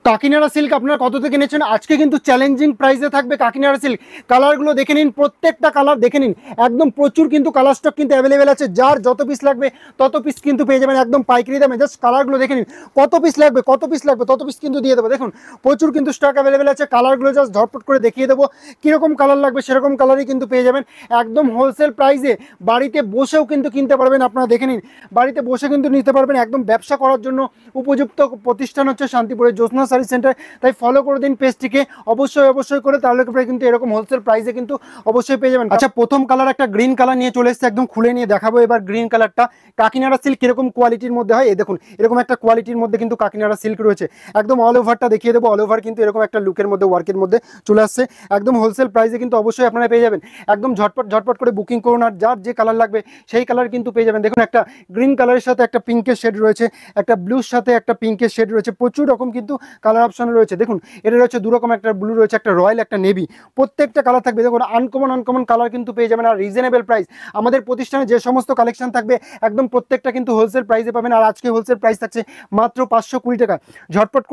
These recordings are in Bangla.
কাকিনাড়া সিল্ক আপনারা কত থেকে কিনেছেন? আজকে কিন্তু চ্যালেঞ্জিং প্রাইসে থাকবে কাকিনাড়া সিল্ক। কালারগুলো দেখে নিন, প্রত্যেকটা কালার দেখে নিন। একদম প্রচুর কিন্তু কালার স্টক কিন্তু অ্যাভেলেবেল আছে। যার যত পিস লাগবে তত পিস কিন্তু পেয়ে যাবেন একদম পাইকারি দামে। জাস্ট কালারগুলো দেখে নিন, কত পিস লাগবে তত পিস কিন্তু দিয়ে দেবো। দেখুন প্রচুর কিন্তু স্টক অ্যাভেলেবেল আছে। কালারগুলো জাস্ট ঝটপট করে দেখিয়ে দেবো, কীরকম কালার লাগবে সেরকম কালারই কিন্তু পেয়ে যাবেন একদম হোলসেল প্রাইসে। বাড়িতে বসেও কিন্তু কিনতে পারবেন, আপনারা দেখে নিন, বাড়িতে বসে কিন্তু নিতে পারবেন। একদম ব্যবসা করার জন্য উপযুক্ত প্রতিষ্ঠান হচ্ছে শান্তিপুরের জ্যোৎস্না শাড়ি সেন্টার। তাই ফলো করে দিন পেজটিকে অবশ্যই করে, তাহলে কিন্তু এরকম হোলসেল প্রাইসে কিন্তু অবশ্যই পেয়ে যাবেন। আচ্ছা, প্রথম কালার একটা গ্রিন কালার নিয়ে চলে এসেছে, একদম খুলে নিয়ে দেখাবো এবার গ্রিন কালারটা। কাকিনাড়া সিল্ক কিরকম কোয়ালিটির মধ্যে হয়, এই দেখুন এরকম একটা কোয়ালিটির মধ্যে কিন্তু কাকিনাড়া সিল্ক রয়েছে। একদম অল ওভারটা দেখিয়ে দেবো। অল ওভার কিন্তু এরকম একটা লুকের মধ্যে, ওয়ার্কের মধ্যে চলে আসছে। একদম হোলসেল প্রাইসে কিন্তু অবশ্যই আপনারা পেয়ে যাবেন। একদম ঝটপট করে বুকিং করুন, আর যার যে কালার লাগবে সেই কালার কিন্তু পেয়ে যাবেন। দেখুন একটা গ্রিন কালারের সাথে একটা পিঙ্কের শেড রয়েছে, একটা ব্লুর সাথে একটা পিঙ্কের শেড রয়েছে, প্রচুর রকম কিন্তু কালার অপশন রয়েছে। দেখুন এটা রয়েছে দু রকম, একটা ব্লু রয়েছে, একটা রয়্যাল, একটা নেভি। প্রত্যেকটা কালার থাকবে। দেখুন আনকমন কালার কিন্তু পেয়ে যাবেন, আর রিজনেবল প্রাইস। আমাদের প্রতিষ্ঠানে যে সমস্ত কালেকশন থাকবে একদম প্রত্যেকটা কিন্তু হোলসেল প্রাইসে পাবেন। আর আজকে হোলসেল প্রাইস থাকছে মাত্র 520 টাকা। ঝটপট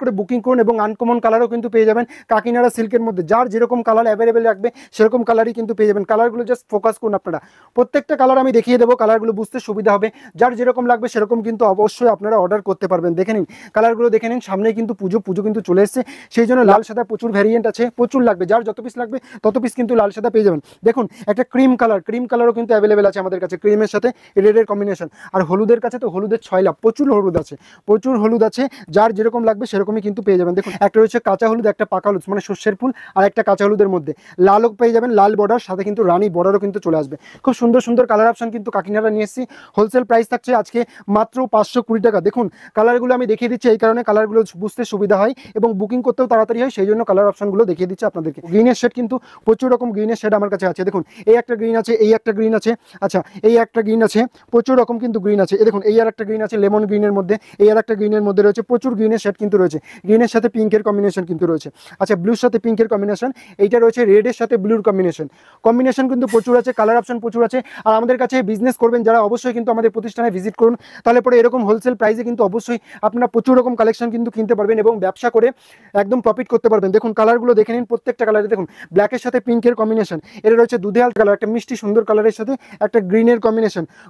করে বুকিং করুন, এবং আনকমন কালারও কিন্তু পেয়ে যাবেন কাকিনাড়া সিল্কের মধ্যে। যার যেরকম কালার অ্যাভেলেবেল রাখবে সেরকম কালারই কিন্তু পেয়ে যাবেন। কালারগুলো জাস্ট ফোকাস করুন আপনারা, প্রত্যেকটা কালার আমি দেখিয়ে দেবো, কালারগুলো বুঝতে সুবিধা হবে। যার যেরকম লাগবে সেরকম কিন্তু অবশ্যই আপনারা অর্ডার করতে পারবেন। দেখে নিন কালারগুলো দেখে নিন। সামনে কিন্তু পুজো কিন্তু চলে এসছে, সেই জন্য লাল সাদা প্রচুর ভ্যারিয়েন্ট আছে, প্রচুর লাগবে। যার যত পিস লাগবে তত পিস কিন্তু লাল সাদা পেয়ে যাবেন। দেখুন একটা ক্রিম কালারও কিন্তু অ্যাভেলেবেল আছে আমাদের কাছে, ক্রিমের সাথে রেডের কম্বিনেশন। আর হলুদের কাছে তো হলুদের 6 লাভ, প্রচুর হলুদ আছে। যার যেরকম লাগবে সেরকমই কিন্তু পেয়ে যাবেন। দেখুন একটা রয়েছে কাঁচা হলুদ, একটা পাকা হলুদ মানে সর্ষের ফুল, আর একটা কাঁচা হলুদের মধ্যে লালও পেয়ে যাবেন, লাল বর্ডার সাথে কিন্তু রানী বর্ডারও কিন্তু চলে আসবে। খুব সুন্দর কালার অপশন কিন্তু কাকিনাড়া নিয়ে এসেছি। হোলসেল প্রাইস থাকছে আজকে মাত্র 520 টাকা। দেখুন কালারগুলো আমি দেখিয়ে দিচ্ছি, এই কারণে কালারগুলো বুঝতে সুবিধা হয় এবং বুকিং করতেও তাড়াতাড়ি হয়, সেই জন্য কালার অপশনগুলো দেখিয়ে দিচ্ছি আপনাদেরকে। গ্রিনের শেড কিন্তু প্রচুর রকম গ্রিনের শেড আমার কাছে আছে। দেখুন এই একটা গ্রিন আছে, এই একটা গ্রিন আছে, আচ্ছা এই একটা গ্রিন আছে, প্রচুর রকম কিন্তু গ্রিন আছে। এই দেখুন এই আর একটা গ্রিন আছে লেমন গ্রিনের মধ্যে, এই আর একটা গ্রিনের মধ্যে রয়েছে প্রচুর গ্রিনের শেড কিন্তু রয়েছে। গ্রিনের সাথে পিঙ্কের কম্বিনেশন কিন্তু রয়েছে, আচ্ছা ব্লুর সাথে পিঙ্কের কম্বিনেশন, এইটা রয়েছে রেডের সাথে ব্লুর কম্বিনেশন কিন্তু প্রচুর আছে, কালার অপশন প্রচুর আছে। আর আমাদের কাছে বিজনেস করবেন যারা অবশ্যই কিন্তু আমাদের প্রতিষ্ঠানে ভিজিট করুন, তাহলে পরে এরকম হোলসেল প্রাইসে কিন্তু অবশ্যই আপনারা প্রচুর রকম কালেকশন কিন্তু কিনতে পারবেন এবং ব্যবসা করে একদম প্রফিট করতে পারবেন। দেখুন কালারগুলো দেখে নিন, প্রত্যেকটা কালারে দেখুন ব্ল্যাকের সাথে পিঙ্কের কম্বিনেশন, এটা রয়েছে দুধেয়াল কালার, একটা মিষ্টি সুন্দর কালারের সাথে একটা গ্রিনের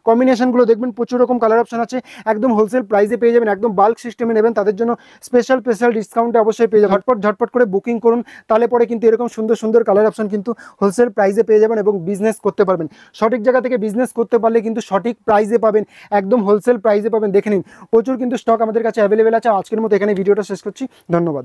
কম্বিনেশনগুলো দেখবেন প্রচুর রকম কালার অপশন আছে। একদম হোলসেল প্রাইসে পেয়ে যাবেন, একদম বাল্ক সিস্টেমে নেবেন তাদের জন্য স্পেশাল ডিসকাউন্টে অবশ্যই পেয়ে যাবেন। ঝটপট করে বুকিং করুন, তাহলে পরে কিন্তু এরকম সুন্দর কালার অপশন কিন্তু হোলসেল প্রাইসে পেয়ে যাবেন এবং বিজনেস করতে পারবেন। সঠিক জায়গা থেকে বিজনেস করতে পারলে কিন্তু সঠিক প্রাইসে পাবেন, একদম হোলসেল প্রাইসে পাবেন। দেখে নিন প্রচুর কিন্তু স্টক আমাদের কাছে অ্যাভেলেবেল আছে। আজকের মতো এখানে ভিডিওটা শেষ করছি, ধন্যবাদ।